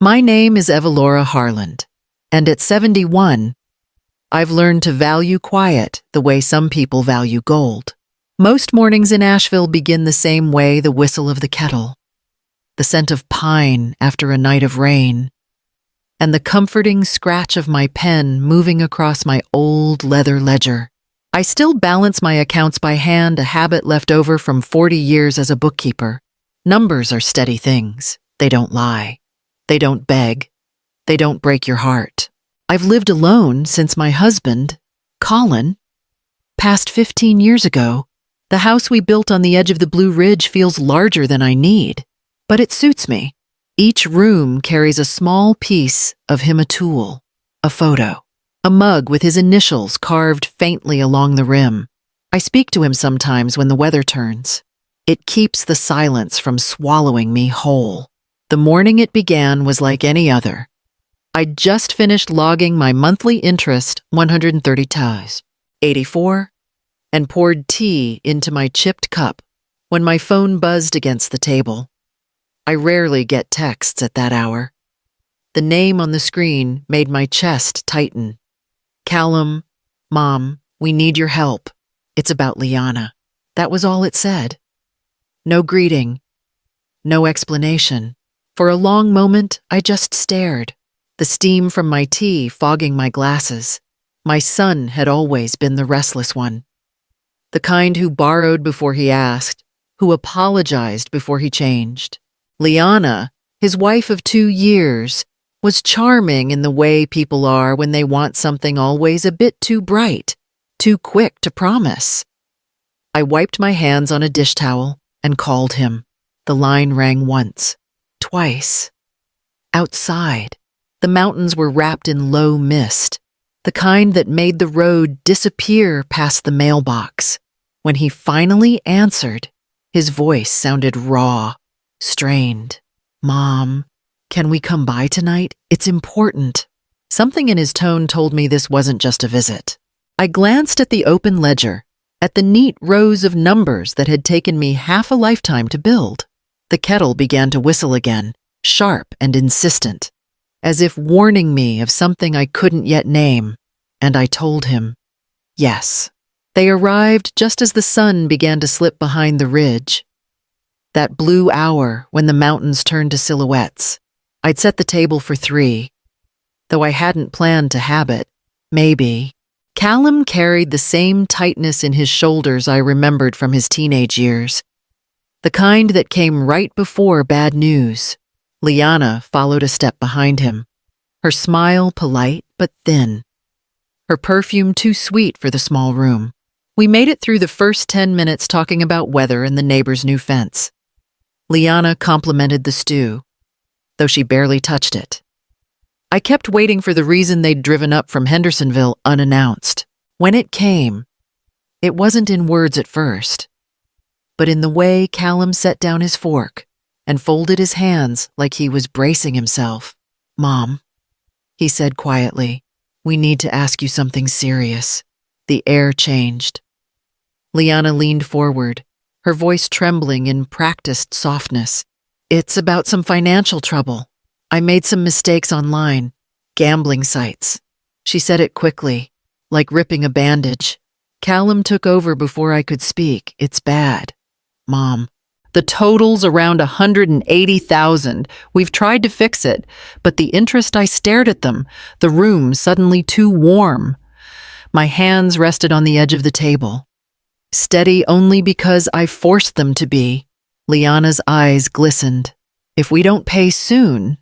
My name is Evelora Harland, and at 71, I've learned to value quiet the way some people value gold. Most mornings in Asheville begin the same way: the whistle of the kettle, the scent of pine after a night of rain, and the comforting scratch of my pen moving across my old leather ledger. I still balance my accounts by hand, a habit left over from 40 years as a bookkeeper. Numbers are steady things. They don't lie. They don't beg. They don't break your heart. I've lived alone since my husband, Colin, passed 15 years ago. The house we built on the edge of the Blue Ridge feels larger than I need, but it suits me. Each room carries a small piece of him: a tool, a photo, a mug with his initials carved faintly along the rim. I speak to him sometimes when the weather turns. It keeps the silence from swallowing me whole. The morning it began was like any other. I'd just finished logging my monthly interest, 130 ties, 84, and poured tea into my chipped cup when my phone buzzed against the table. I rarely get texts at that hour. The name on the screen made my chest tighten. Callum, Mom, we need your help. It's about Liana. That was all it said. No greeting. No explanation. For a long moment, I just stared, the steam from my tea fogging my glasses. My son had always been the restless one. The kind who borrowed before he asked, who apologized before he changed. Liana, his wife of 2 years, was charming in the way people are when they want something always a bit too bright, too quick to promise. I wiped my hands on a dish towel and called him. The line rang once, twice. Outside, the mountains were wrapped in low mist, the kind that made the road disappear past the mailbox. When he finally answered, his voice sounded raw, strained. Mom, can we come by tonight? It's important. Something in his tone told me this wasn't just a visit. I glanced at the open ledger, at the neat rows of numbers that had taken me half a lifetime to build. The kettle began to whistle again, sharp and insistent, as if warning me of something I couldn't yet name, and I told him, yes. They arrived just as the sun began to slip behind the ridge. That blue hour when the mountains turned to silhouettes. I'd set the table for 3, though I hadn't planned to have it. Maybe. Callum carried the same tightness in his shoulders I remembered from his teenage years, the kind that came right before bad news. Liana followed a step behind him, her smile polite but thin, her perfume too sweet for the small room. We made it through the first 10 minutes talking about weather and the neighbor's new fence. Liana complimented the stew, though she barely touched it. I kept waiting for the reason they'd driven up from Hendersonville unannounced. When it came, it wasn't in words at first, but in the way Callum set down his fork and folded his hands like he was bracing himself. Mom, he said quietly, we need to ask you something serious. The air changed. Liana leaned forward, her voice trembling in practiced softness. It's about some financial trouble. I made some mistakes online, gambling sites. She said it quickly, like ripping a bandage. Callum took over before I could speak. It's bad. Mom, the total's around 180,000. We've tried to fix it, but the interest, I stared at them, the room suddenly too warm. My hands rested on the edge of the table, steady only because I forced them to be. Liana's eyes glistened. If we don't pay soon,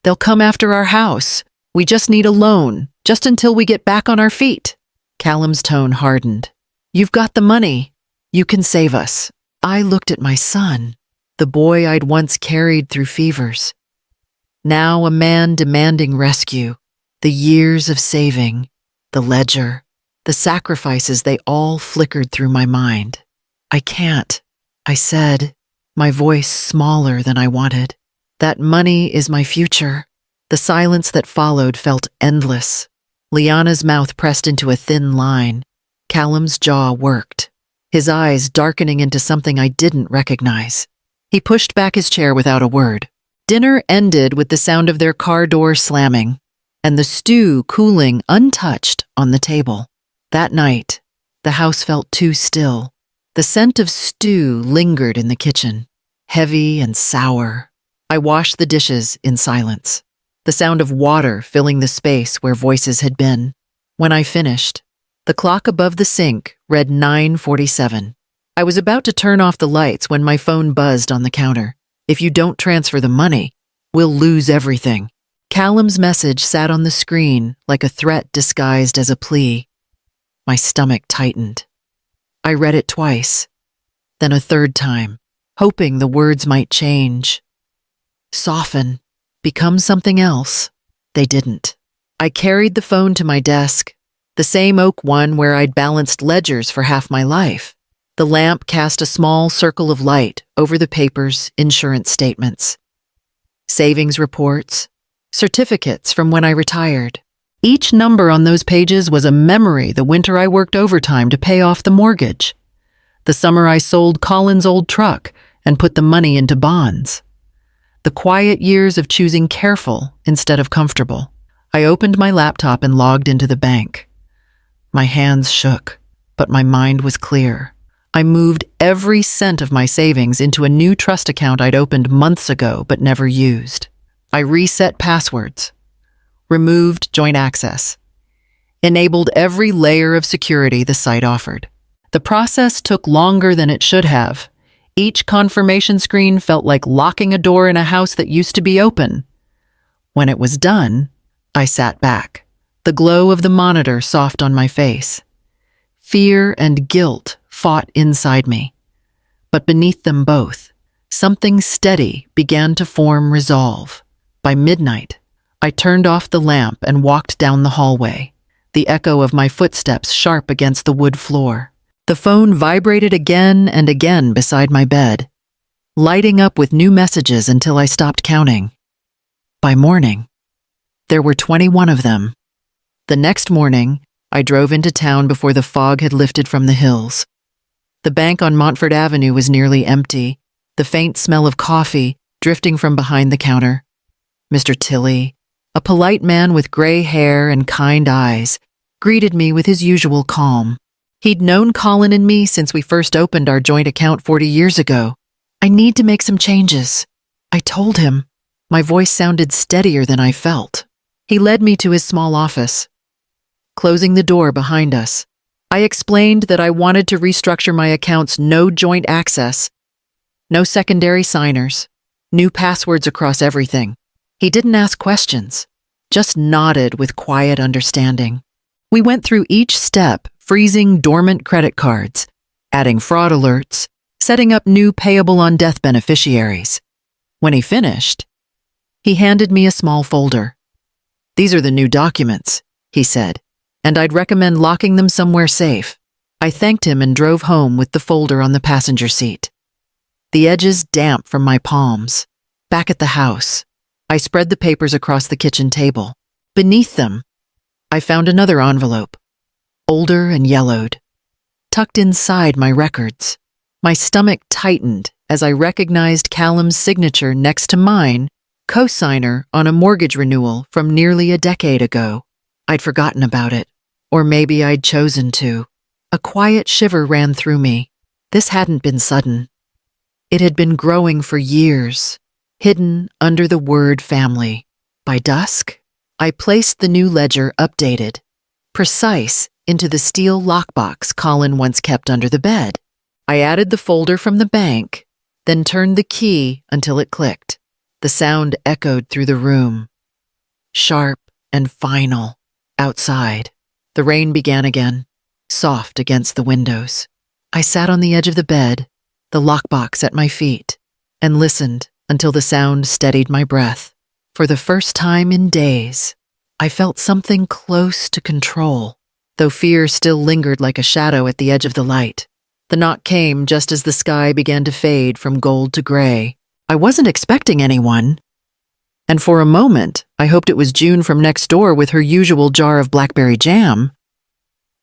they'll come after our house. We just need a loan, just until we get back on our feet. Callum's tone hardened. You've got the money. You can save us. I looked at my son, the boy I'd once carried through fevers. Now a man demanding rescue. The years of saving, the ledger, the sacrifices, they all flickered through my mind. I can't, I said, my voice smaller than I wanted. That money is my future. The silence that followed felt endless. Liana's mouth pressed into a thin line. Callum's jaw worked, his eyes darkening into something I didn't recognize. He pushed back his chair without a word. Dinner ended with the sound of their car door slamming and the stew cooling untouched on the table. That night, the house felt too still. The scent of stew lingered in the kitchen, heavy and sour. I washed the dishes in silence, the sound of water filling the space where voices had been. When I finished, the clock above the sink read 9:47. I was about to turn off the lights when my phone buzzed on the counter. "If you don't transfer the money, we'll lose everything." Callum's message sat on the screen like a threat disguised as a plea. My stomach tightened. I read it twice, then a third time, hoping the words might change. Soften, become something else. They didn't. I carried the phone to my desk, the same oak one where I'd balanced ledgers for half my life. The lamp cast a small circle of light over the papers, insurance statements, savings reports, certificates from when I retired. Each number on those pages was a memory the winter I worked overtime to pay off the mortgage, the summer I sold Colin's old truck and put the money into bonds, the quiet years of choosing careful instead of comfortable. I opened my laptop and logged into the bank. My hands shook, but my mind was clear. I moved every cent of my savings into a new trust account I'd opened months ago but never used. I reset passwords, removed joint access, enabled every layer of security the site offered. The process took longer than it should have. Each confirmation screen felt like locking a door in a house that used to be open. When it was done, I sat back, the glow of the monitor soft on my face. Fear and guilt fought inside me. But beneath them both, something steady began to form resolve. By midnight, I turned off the lamp and walked down the hallway, the echo of my footsteps sharp against the wood floor. The phone vibrated again and again beside my bed, lighting up with new messages until I stopped counting. By morning, there were 21 of them. The next morning, I drove into town before the fog had lifted from the hills. The bank on Montfort Avenue was nearly empty, the faint smell of coffee drifting from behind the counter. Mr. Tilley, a polite man with gray hair and kind eyes, greeted me with his usual calm. He'd known Colin and me since we first opened our joint account 40 years ago. "I need to make some changes," I told him. My voice sounded steadier than I felt. He led me to his small office, closing the door behind us. I explained that I wanted to restructure my accounts: no joint access, no secondary signers, new passwords across everything. He didn't ask questions, just nodded with quiet understanding. We went through each step, freezing dormant credit cards, adding fraud alerts, setting up new payable on death beneficiaries. When he finished, he handed me a small folder. "These are the new documents," he said, "and I'd recommend locking them somewhere safe." I thanked him and drove home with the folder on the passenger seat, the edges damp from my palms. Back at the house, I spread the papers across the kitchen table. Beneath them, I found another envelope, older and yellowed, tucked inside my records. My stomach tightened as I recognized Callum's signature next to mine, co-signer on a mortgage renewal from nearly a decade ago. I'd forgotten about it, or maybe I'd chosen to. A quiet shiver ran through me. This hadn't been sudden. It had been growing for years, hidden under the word family. By dusk, I placed the new ledger, updated, precise, into the steel lockbox Colin once kept under the bed. I added the folder from the bank, then turned the key until it clicked. The sound echoed through the room, sharp and final. Outside, the rain began again, soft against the windows. I sat on the edge of the bed, the lockbox at my feet, and listened until the sound steadied my breath. For the first time in days, I felt something close to control, though fear still lingered like a shadow at the edge of the light. The knock came just as the sky began to fade from gold to gray. I wasn't expecting anyone, and for a moment, I hoped it was June from next door with her usual jar of blackberry jam.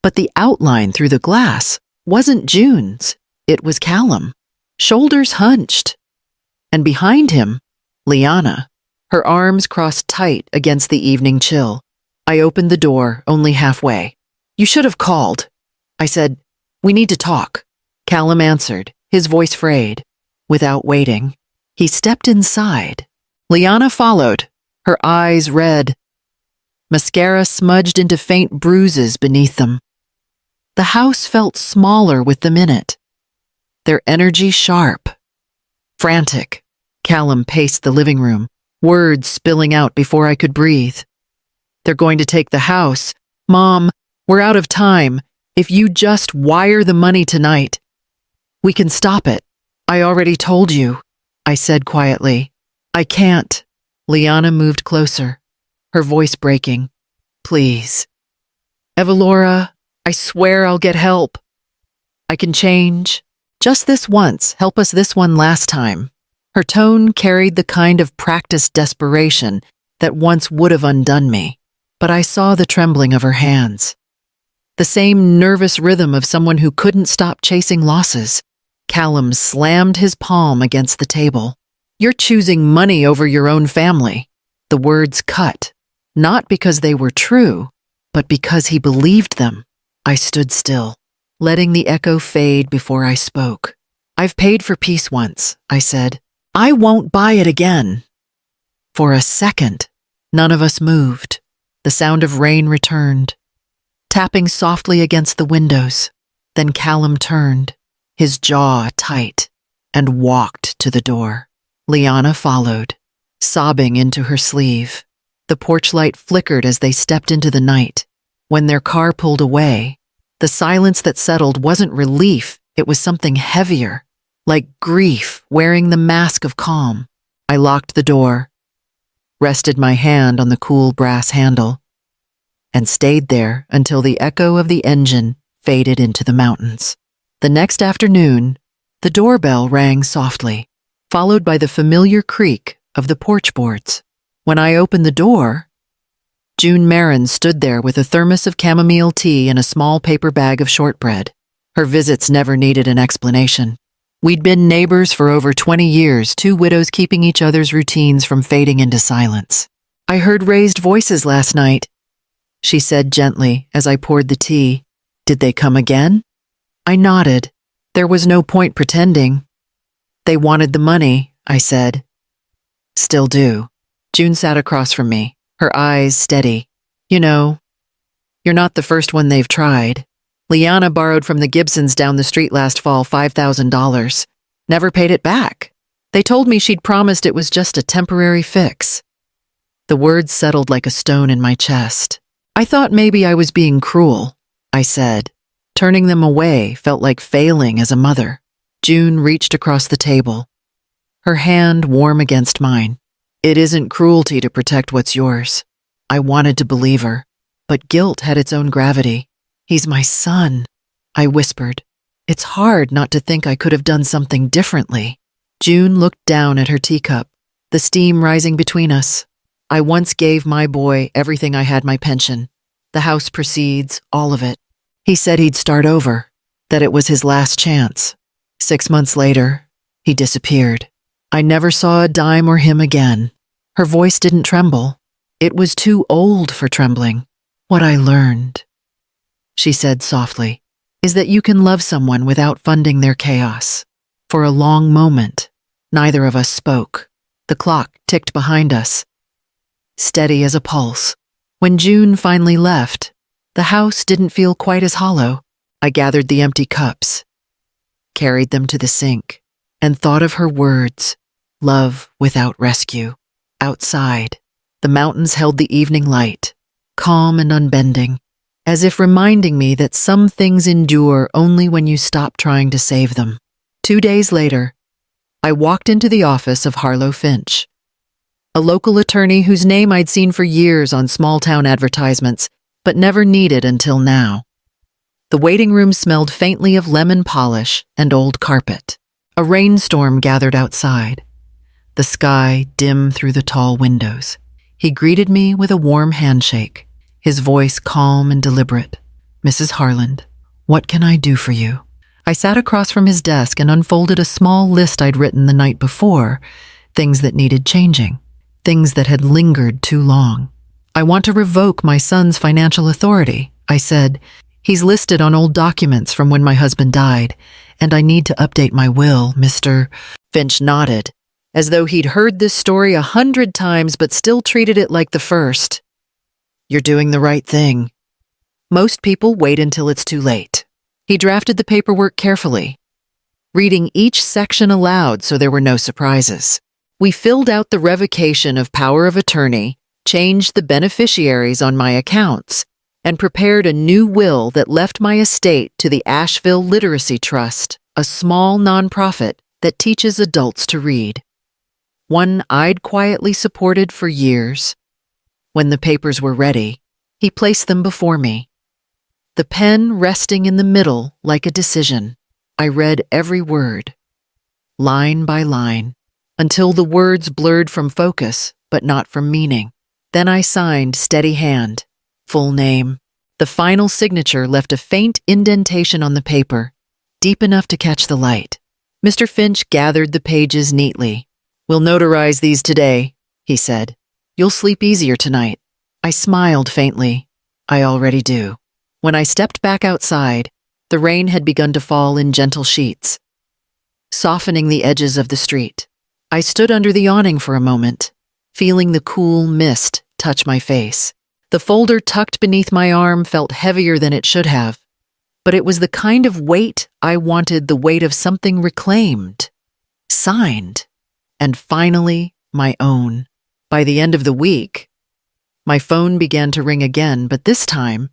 But the outline through the glass wasn't June's, it was Callum, shoulders hunched, and behind him, Liana. Her arms crossed tight against the evening chill. I opened the door only halfway. You should have called. I said, we need to talk. Callum answered, his voice frayed. Without waiting, he stepped inside. Liana followed, her eyes red. Mascara smudged into faint bruises beneath them. The house felt smaller with them in it. Their energy sharp. Frantic, Callum paced the living room, words spilling out before I could breathe. They're going to take the house. Mom, we're out of time. If you just wire the money tonight, we can stop it. I already told you, I said quietly. I can't. Liana moved closer, her voice breaking. Please. Evelora, I swear I'll get help. I can change. Just this once, help us this one last time. Her tone carried the kind of practiced desperation that once would have undone me, but I saw the trembling of her hands. The same nervous rhythm of someone who couldn't stop chasing losses. Callum slammed his palm against the table. You're choosing money over your own family. The words cut, not because they were true, but because he believed them. I stood still, letting the echo fade before I spoke. I've paid for peace once, I said. I won't buy it again. For a second, none of us moved. The sound of rain returned, tapping softly against the windows. Then Callum turned, his jaw tight, and walked to the door. Liana followed, sobbing into her sleeve. The porch light flickered as they stepped into the night. When their car pulled away, the silence that settled wasn't relief, it was something heavier, like grief wearing the mask of calm. I locked the door, rested my hand on the cool brass handle, and stayed there until the echo of the engine faded into the mountains. The next afternoon, the doorbell rang softly, followed by the familiar creak of the porch boards. When I opened the door, June Marin stood there with a thermos of chamomile tea and a small paper bag of shortbread. Her visits never needed an explanation. We'd been neighbors for over 20 years, two widows keeping each other's routines from fading into silence. I heard raised voices last night, she said gently as I poured the tea. Did they come again? I nodded. There was no point pretending. They wanted the money, I said. Still do. June sat across from me, her eyes steady. You know, you're not the first one they've tried. Liana borrowed from the Gibsons down the street last fall $5,000. Never paid it back. They told me she'd promised it was just a temporary fix. The words settled like a stone in my chest. I thought maybe I was being cruel, I said. Turning them away felt like failing as a mother. June reached across the table, her hand warm against mine. It isn't cruelty to protect what's yours. I wanted to believe her, but guilt had its own gravity. He's my son, I whispered. It's hard not to think I could have done something differently. June looked down at her teacup, the steam rising between us. I once gave my boy everything I had, my pension, the house proceeds, all of it. He said he'd start over, that it was his last chance. 6 months later, he disappeared. I never saw a dime or him again. Her voice didn't tremble. It was too old for trembling. What I learned, she said softly, is that you can love someone without funding their chaos. For a long moment, neither of us spoke. The clock ticked behind us, steady as a pulse. When June finally left, the house didn't feel quite as hollow. I gathered the empty cups, carried them to the sink, and thought of her words, love without rescue. Outside, the mountains held the evening light, calm and unbending, as if reminding me that some things endure only when you stop trying to save them. 2 days later, I walked into the office of Harlow Finch, a local attorney whose name I'd seen for years on small-town advertisements, but never needed until now. The waiting room smelled faintly of lemon polish and old carpet. A rainstorm gathered outside, the sky dim through the tall windows. He greeted me with a warm handshake, his voice calm and deliberate. Mrs. Harland, what can I do for you? I sat across from his desk and unfolded a small list I'd written the night before, things that needed changing, things that had lingered too long. I want to revoke my son's financial authority, I said. He's listed on old documents from when my husband died, and I need to update my will, Mr. Finch nodded, as though he'd heard this story 100 times but still treated it like the first. You're doing the right thing. Most people wait until it's too late. He drafted the paperwork carefully, reading each section aloud so there were no surprises. We filled out the revocation of power of attorney, changed the beneficiaries on my accounts, and prepared a new will that left my estate to the Asheville Literacy Trust, a small nonprofit that teaches adults to read. One I'd quietly supported for years. When the papers were ready, he placed them before me. The pen resting in the middle like a decision. I read every word, line by line, until the words blurred from focus, but not from meaning. Then I signed steady hand, full name. The final signature left a faint indentation on the paper, deep enough to catch the light. Mr. Finch gathered the pages neatly. We'll notarize these today, he said. You'll sleep easier tonight. I smiled faintly. I already do. When I stepped back outside, the rain had begun to fall in gentle sheets, softening the edges of the street. I stood under the awning for a moment, feeling the cool mist touch my face. The folder tucked beneath my arm felt heavier than it should have, but it was the kind of weight I wanted, the weight of something reclaimed, signed, and finally my own. By the end of the week, my phone began to ring again, but this time,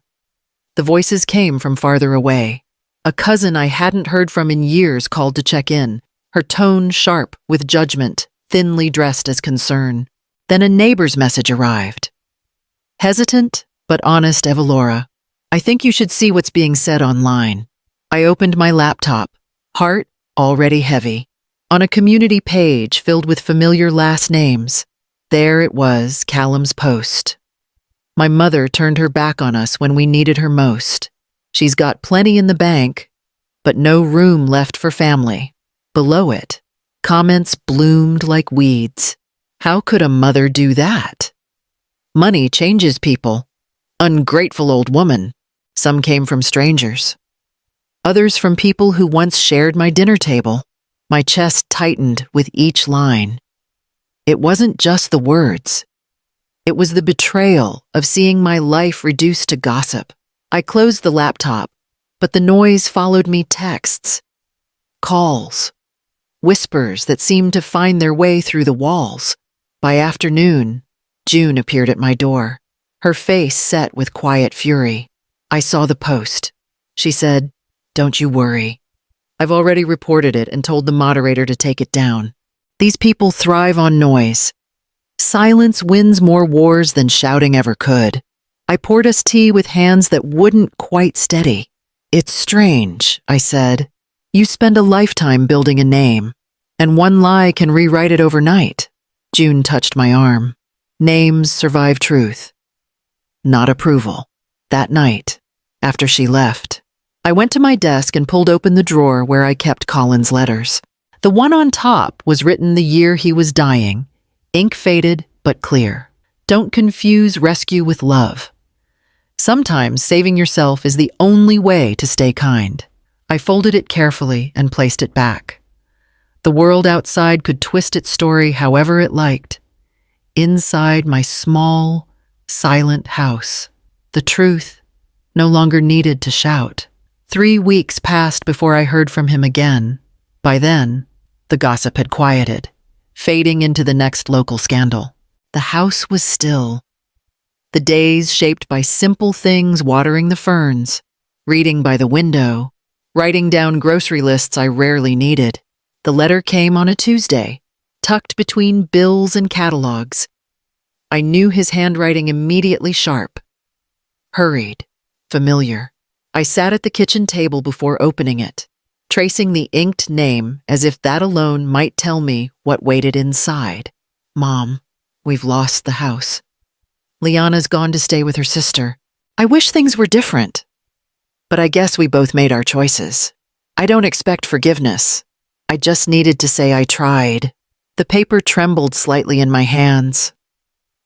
the voices came from farther away. A cousin I hadn't heard from in years called to check in, her tone sharp with judgment, thinly dressed as concern. Then a neighbor's message arrived. Hesitant, but honest Evelora, I think you should see what's being said online. I opened my laptop, heart already heavy. On a community page filled with familiar last names, there it was, Callum's post. My mother turned her back on us when we needed her most. She's got plenty in the bank, but no room left for family. Below it, comments bloomed like weeds. How could a mother do that? Money changes people. Ungrateful old woman. Some came from strangers. Others from people who once shared my dinner table. My chest tightened with each line. It wasn't just the words. It was the betrayal of seeing my life reduced to gossip. I closed the laptop, but the noise followed me: texts, calls, whispers that seemed to find their way through the walls. By afternoon, June appeared at my door, her face set with quiet fury. I saw the post. She said, "Don't you worry. I've already reported it and told the moderator to take it down. These people thrive on noise. Silence wins more wars than shouting ever could." I poured us tea with hands that wouldn't quite steady. "It's strange," I said. "You spend a lifetime building a name, and one lie can rewrite it overnight." June touched my arm. Names survive truth, not approval. That night, after she left, I went to my desk and pulled open the drawer where I kept Colin's letters. The one on top was written the year he was dying, ink faded but clear. Don't confuse rescue with love. Sometimes saving yourself is the only way to stay kind. I folded it carefully and placed it back. The world outside could twist its story however it liked. Inside my small, silent house, the truth no longer needed to shout. 3 weeks passed before I heard from him again. By then, the gossip had quieted, fading into the next local scandal. The house was still. The days shaped by simple things: watering the ferns, reading by the window, writing down grocery lists I rarely needed. The letter came on a Tuesday, tucked between bills and catalogs. I knew his handwriting immediately: sharp, hurried, familiar. I sat at the kitchen table before opening it, tracing the inked name as if that alone might tell me what waited inside. "Mom, we've lost the house. Liana's gone to stay with her sister. I wish things were different, but I guess we both made our choices. I don't expect forgiveness. I just needed to say I tried." The paper trembled slightly in my hands,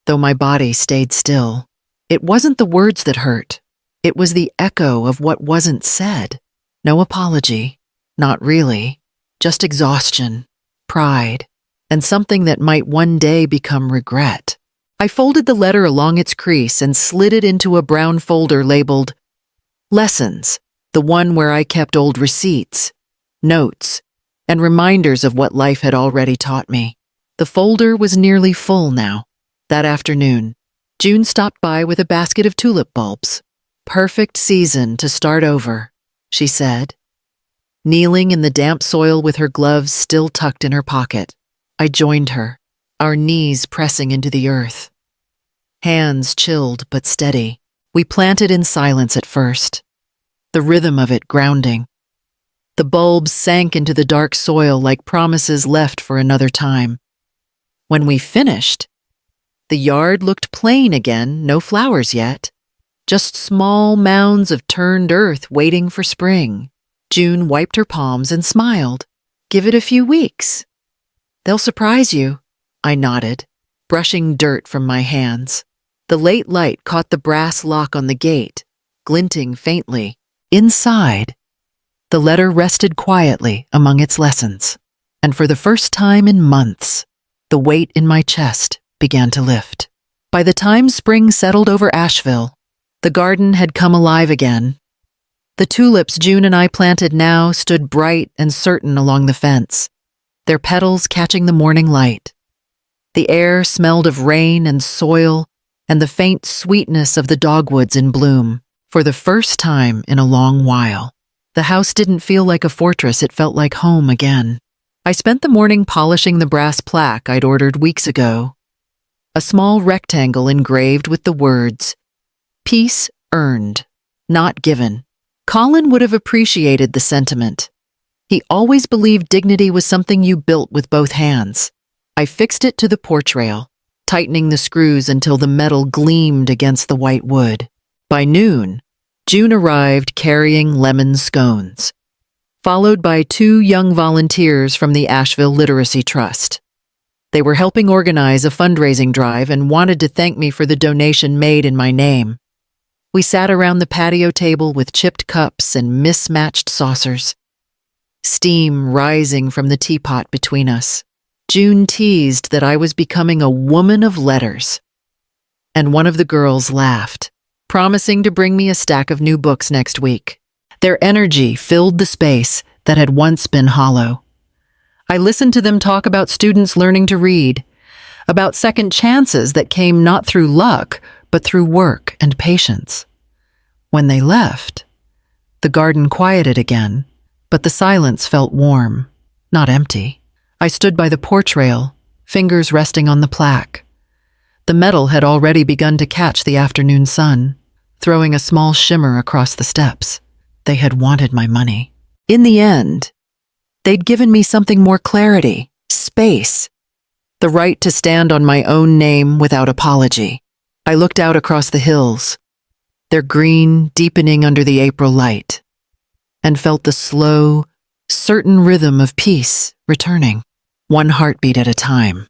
though my body stayed still. It wasn't the words that hurt. It was the echo of what wasn't said. No apology. Not really. Just exhaustion, pride, and something that might one day become regret. I folded the letter along its crease and slid it into a brown folder labeled Lessons, the one where I kept old receipts, notes, and reminders of what life had already taught me. The folder was nearly full now. That afternoon, June stopped by with a basket of tulip bulbs. Perfect season to start over, she said. Kneeling in the damp soil with her gloves still tucked in her pocket, I joined her, our knees pressing into the earth. Hands chilled but steady, we planted in silence at first, the rhythm of it grounding. The bulbs sank into the dark soil like promises left for another time. When we finished, the yard looked plain again, no flowers yet, just small mounds of turned earth waiting for spring. June wiped her palms and smiled. Give it a few weeks. They'll surprise you, I nodded, brushing dirt from my hands. The late light caught the brass lock on the gate, glinting faintly. Inside, the letter rested quietly among its lessons, and for the first time in months, the weight in my chest began to lift. By the time spring settled over Asheville, the garden had come alive again. The tulips June and I planted now stood bright and certain along the fence, their petals catching the morning light. The air smelled of rain and soil and the faint sweetness of the dogwoods in bloom. For the first time in a long while, the house didn't feel like a fortress, it felt like home again. I spent the morning polishing the brass plaque I'd ordered weeks ago, a small rectangle engraved with the words, "Peace earned, not given." Colin would have appreciated the sentiment. He always believed dignity was something you built with both hands. I fixed it to the porch rail, tightening the screws until the metal gleamed against the white wood. By noon, June arrived carrying lemon scones, followed by 2 young volunteers from the Asheville Literacy Trust. They were helping organize a fundraising drive and wanted to thank me for the donation made in my name. We sat around the patio table with chipped cups and mismatched saucers, steam rising from the teapot between us. June teased that I was becoming a woman of letters, and one of the girls laughed, promising to bring me a stack of new books next week. Their energy filled the space that had once been hollow. I listened to them talk about students learning to read, about second chances that came not through luck, but through work and patience. When they left, the garden quieted again, but the silence felt warm, not empty. I stood by the porch rail, fingers resting on the plaque. The metal had already begun to catch the afternoon sun, throwing a small shimmer across the steps. They had wanted my money. In the end, they'd given me something more clarity, space, the right to stand on my own name without apology. I looked out across the hills, their green deepening under the April light, and felt the slow, certain rhythm of peace returning, one heartbeat at a time.